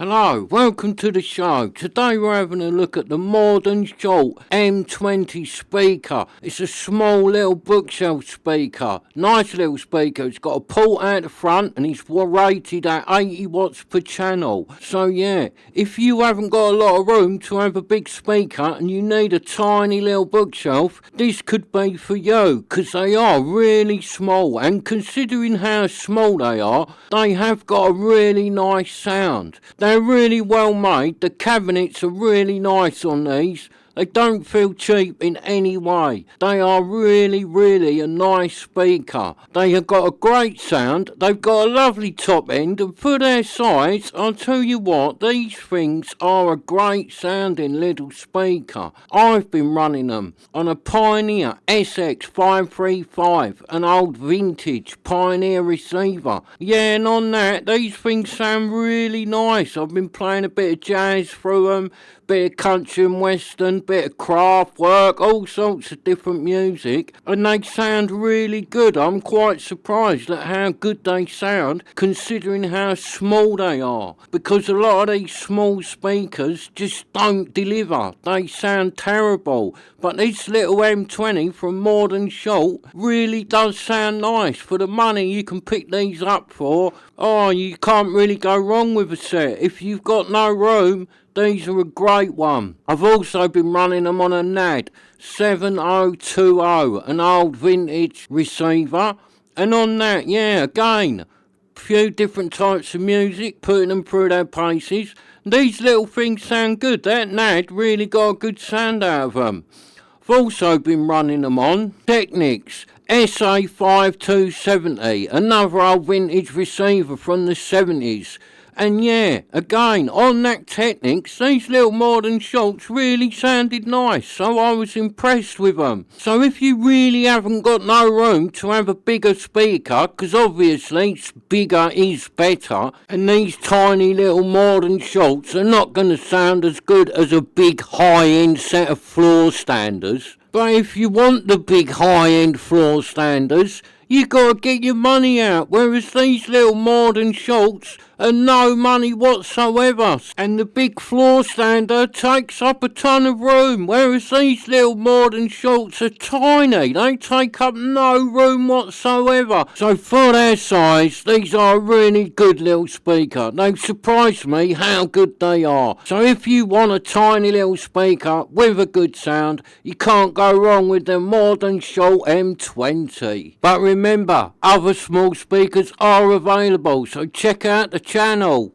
Hello, welcome to the show. Today we're having a look at the Mordaunt M20 speaker. It's a small little bookshelf speaker. Nice little speaker. It's got a port out the front and it's rated at 80 watts per channel. So yeah, if you haven't got a lot of room to have a big speaker and you need a tiny little bookshelf, this could be for you because they are really small, and considering how small they have got a really nice sound. They're really well made. The cabinets are really nice on these. They don't feel cheap in any way. They are really a nice speaker. They have got a great sound. They've got a lovely top end, and for their size, I'll tell you what, these things are a great sounding little speaker. I've been running them on a Pioneer SX535, an old vintage Pioneer receiver. Yeah, and on that, these things sound really nice. I've been playing a bit of jazz through them, bit of country and western, bit of craft work, all sorts of different music, and they sound really good. I'm quite surprised at how good they sound considering how small they are, because a lot of these small speakers just don't deliver. They sound terrible, but this little M20 from Mordaunt really does sound nice. For the money you can pick these up for, oh, you can't really go wrong with a set. If you've got no room, these are a great one. I've also been running them on a NAD 7020, an old vintage receiver. And on that, yeah, again, a few different types of music, putting them through their paces. These little things sound good. That NAD really got a good sound out of them. I've also been running them on Technics SA5270, another old vintage receiver from the 70s. And yeah, again, on that Technics, these little Mordaunt really sounded nice, so I was impressed with them. So if you really haven't got no room to have a bigger speaker, because obviously bigger is better, and these tiny little Mordaunt are not going to sound as good as a big high-end set of floor standers. But if you want the big high-end floor standers, you gotta get your money out, whereas these little Mordaunt are no money whatsoever, and the big floor stander takes up a ton of room, whereas these little Mordaunt are tiny. They take up no room whatsoever. So for their size, these are a really good little speaker. They've surprised me how good they are. So if you want a tiny little speaker with a good sound, you can't go wrong with the Mordaunt M20. But remember, other small speakers are available, so check out the channel.